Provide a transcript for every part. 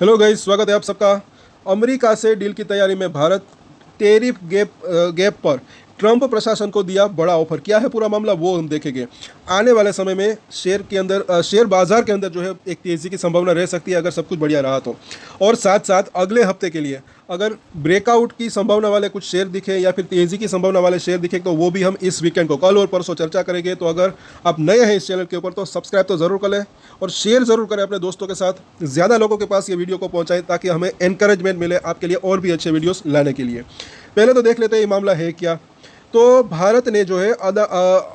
Hello guys, स्वागत है आप सबका। अमेरिका से डील की तैयारी में भारत। टैरिफ गैप पर ट्रंप प्रशासन को दिया बड़ा ऑफर। क्या है पूरा मामला, वो हम देखेंगे। आने वाले समय में शेयर बाजार के अंदर जो है एक तेज़ी की संभावना रह सकती है अगर सब कुछ बढ़िया रहा तो। और साथ साथ अगले हफ्ते के लिए अगर ब्रेकआउट की संभावना वाले कुछ शेयर दिखे या फिर तेज़ी की संभावना वाले शेयर दिखे तो वो भी हम इस वीकेंड को, कल और परसों चर्चा करेंगे। तो अगर आप नए हैं इस चैनल के ऊपर तो सब्सक्राइब तो ज़रूर करें और शेयर ज़रूर करें अपने दोस्तों के साथ। ज़्यादा लोगों के पास ये वीडियो को पहुंचाएं ताकि हमें एनकरेजमेंट मिले आपके लिए और भी अच्छे वीडियोस लाने के लिए। पहले तो देख लेते हैं ये मामला है क्या। तो भारत ने जो है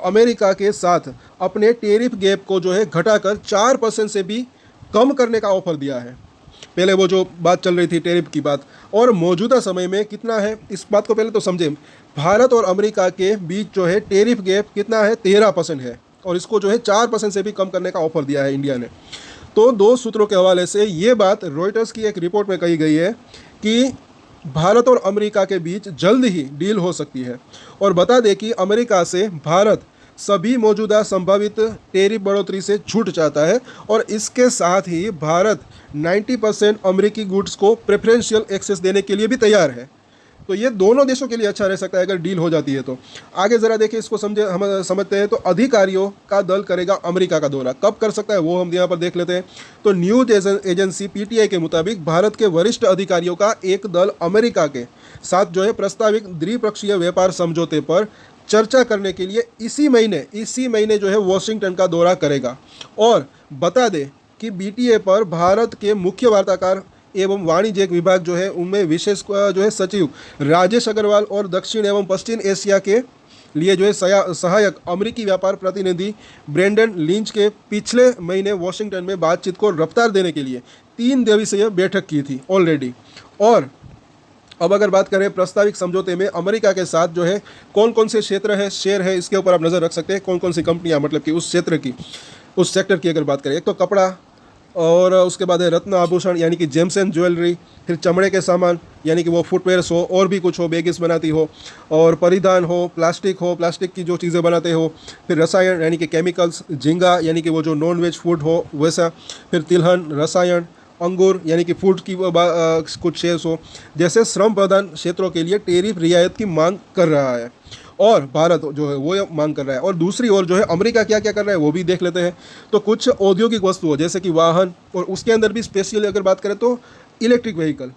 अमेरिका के साथ अपने टैरिफ गैप को जो है घटाकर 4% से भी कम करने का ऑफर दिया है। पहले वो जो बात चल रही थी टैरिफ की बात, और मौजूदा समय में कितना है इस बात को पहले तो समझें। भारत और अमेरिका के बीच जो है टैरिफ गैप कितना है, 13% है, और इसको जो है 4% से भी कम करने का ऑफर दिया है इंडिया ने। तो दो सूत्रों के हवाले से ये बात रॉयटर्स की एक रिपोर्ट में कही गई है कि भारत और अमेरिका के बीच जल्द ही डील हो सकती है। और बता दें कि अमेरिका से भारत सभी मौजूदा संभावित टैरिफ बढ़ोतरी से छूट चाहता है और इसके साथ ही भारत 90% अमेरिकी गुड्स को प्रेफरेंशियल एक्सेस देने के लिए भी तैयार है। तो ये दोनों देशों के लिए अच्छा रह सकता है अगर डील हो जाती है तो। आगे ज़रा देखिए इसको हम समझते हैं। तो अधिकारियों का दल करेगा अमेरिका का दौरा, कब कर सकता है वो हम यहाँ पर देख लेते हैं। तो न्यूज एजेंसी पीटीआई के मुताबिक भारत के वरिष्ठ अधिकारियों का एक दल अमेरिका के साथ जो है प्रस्तावित द्विपक्षीय व्यापार समझौते पर चर्चा करने के लिए इसी महीने जो है वॉशिंगटन का दौरा करेगा। और बता दें कि बीटीए पर भारत के मुख्य वार्ताकार एवं वाणिज्य विभाग जो है उनमें विशेष जो है सचिव राजेश अग्रवाल और दक्षिण एवं पश्चिम एशिया के लिए जो है सहायक अमेरिकी व्यापार प्रतिनिधि ब्रेंडन लिंच के पिछले महीने वॉशिंगटन में बातचीत को रफ्तार देने के लिए 3 दिवसीय बैठक की थी ऑलरेडी। और अब अगर बात करें प्रस्तावित समझौते में अमेरिका के साथ जो है कौन कौन से क्षेत्र है, शेयर है, इसके ऊपर आप नज़र रख सकते हैं। कौन कौन सी कंपनियां, मतलब कि उस क्षेत्र की, उस सेक्टर की अगर बात करें, एक तो कपड़ा, और उसके बाद है रत्न आभूषण यानी कि जेम्स एंड ज्वेलरी, फिर चमड़े के सामान यानी कि वो फुटवेयर्स हो और भी कुछ हो, बेगिस बनाती हो, और परिधान हो, प्लास्टिक की जो चीज़ें बनाते हो, फिर रसायन यानी कि केमिकल्स, झींगा यानी कि वो जो नॉन वेज फूड हो वैसा, फिर तिलहन, रसायन, अंगूर यानी कि फूड की कुछ शेयर्स हो। जैसे श्रम प्रधान क्षेत्रों के लिए टैरिफ रियायत की मांग कर रहा है और भारत जो है वो मांग कर रहा है। और दूसरी ओर जो है अमेरिका क्या क्या कर रहा है वो भी देख लेते हैं। तो कुछ औद्योगिक वस्तुओं जैसे कि वाहन, और उसके अंदर भी स्पेशली अगर बात करें तो इलेक्ट्रिक व्हीकल,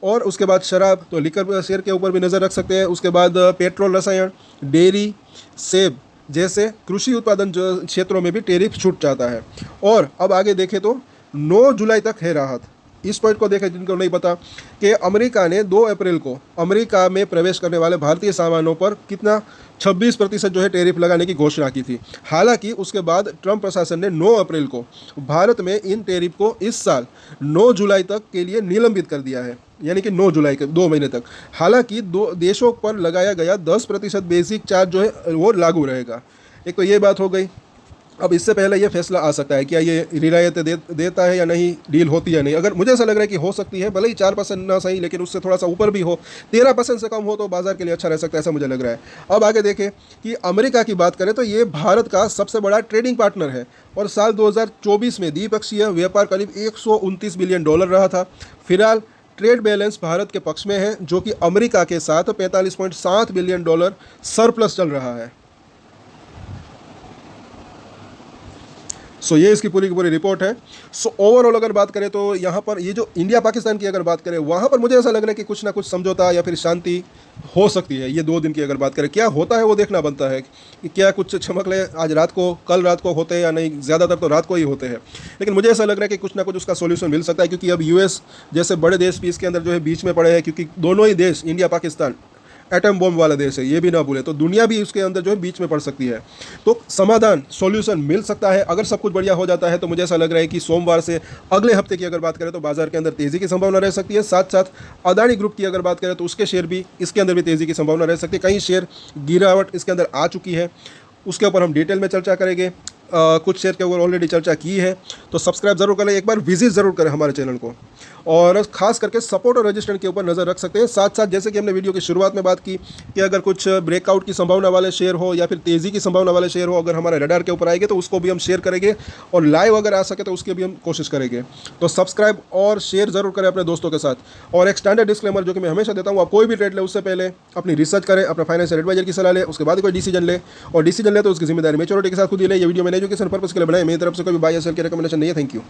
और उसके बाद शराब, तो लिकर शेयर के ऊपर भी नज़र रख सकते हैं। उसके बाद पेट्रोल, रसायन, डेयरी, सेब जैसे कृषि उत्पादन जो क्षेत्रों में भी टैरिफ छूट जाता है। और अब आगे देखें तो 9 जुलाई तक है राहत। इस पॉइंट को देखें जिनको नहीं पता कि अमेरिका ने 2 अप्रैल को अमेरिका में प्रवेश करने वाले भारतीय सामानों पर कितना 26% जो है टैरिफ लगाने की घोषणा की थी। हालांकि उसके बाद ट्रंप प्रशासन ने 9 अप्रैल को भारत में इन टैरिफ को इस साल 9 जुलाई तक के लिए निलंबित कर दिया है, यानी कि 9 जुलाई के 2 महीने तक। हालांकि दो देशों पर लगाया गया 10% बेसिक चार्ज जो है वो लागू रहेगा। एक तो ये बात हो गई। अब इससे पहले ये फैसला आ सकता है क्या ये रियायतें देता है या नहीं, डील होती है नहीं। अगर मुझे ऐसा लग रहा है कि हो सकती है, भले ही 4% ना सही लेकिन उससे थोड़ा सा ऊपर भी हो, 13% से कम हो तो बाजार के लिए अच्छा रह सकता है, ऐसा मुझे लग रहा है। अब आगे देखें कि अमेरिका की बात करें तो ये भारत का सबसे बड़ा ट्रेडिंग पार्टनर है और साल 2024 में द्विपक्षीय व्यापार करीब $129 बिलियन रहा था। फिलहाल ट्रेड बैलेंस भारत के पक्ष में है जो कि अमेरिका के साथ $45.7 बिलियन सरप्लस चल रहा है। सो ये इसकी पूरी की पूरी रिपोर्ट है। सो ओवरऑल अगर बात करें तो यहाँ पर ये जो इंडिया पाकिस्तान की अगर बात करें वहाँ पर मुझे ऐसा लग रहा है कि कुछ ना कुछ समझौता या फिर शांति हो सकती है। ये 2 दिन की अगर बात करें, क्या होता है वो देखना बनता है कि क्या कुछ चमकले आज रात को, कल रात को होते हैं या नहीं। ज़्यादातर तो रात को ही होते हैं, लेकिन मुझे ऐसा लग रहा है कि कुछ ना कुछ उसका सोल्यूशन मिल सकता है, क्योंकि अब यूएस जैसे बड़े देश भी इसके अंदर जो है बीच में पड़े हैं, क्योंकि दोनों ही देश, इंडिया पाकिस्तान एटम बॉम्ब वाला देश है, ये भी ना भूले। तो दुनिया भी उसके अंदर जो है बीच में पड़ सकती है। तो समाधान, सॉल्यूशन मिल सकता है अगर सब कुछ बढ़िया हो जाता है। तो मुझे ऐसा लग रहा है कि सोमवार से अगले हफ्ते की अगर बात करें तो बाजार के अंदर तेज़ी की संभावना रह सकती है। साथ साथ अदानी ग्रुप की अगर बात करें तो उसके शेयर भी, इसके अंदर भी तेज़ी की संभावना रह सकती है। कई शेयर गिरावट इसके अंदर आ चुकी है, उसके ऊपर हम डिटेल में चर्चा करेंगे। कुछ शेयर के ऊपर ऑलरेडी चर्चा की है, तो सब्सक्राइब जरूर करें, एक बार विजिट ज़रूर करें हमारे चैनल को, और खास करके सपोर्ट और रजिस्टेंस के ऊपर नज़र रख सकते हैं। साथ साथ जैसे कि हमने वीडियो की शुरुआत में बात की कि अगर कुछ ब्रेकआउट की संभावना वाले शेयर हो या फिर तेज़ी की संभावना वाले शेयर हो, अगर हमारे रडार के ऊपर आएंगे तो उसको भी हम शेयर करेंगे, और लाइव अगर आ सके तो उसकी भी हम कोशिश करेंगे। तो सब्सक्राइब और शेयर ज़रूर करें अपने दोस्तों के साथ। और एक स्टैंडर्ड डिस्क्लेमर जो कि मैं हमेशा देता हूँ, आप कोई भी ट्रेड ले उससे पहले अपनी रिसर्च करें, अपने फाइनेंशियल एडवाइजर की सलाह ले, उसके बाद कोई डिसीजन ले, और डिसीजन ले तो उसकी जिम्मेदारी मेच्योरिटी के साथ खुद ही ले। ये वीडियो मैंने एजुकेशन पर्पस के लिए बनाई, मेरी तरफ से कोई बाय या सेल की रिकमेंडेशन नहीं है। Thank you.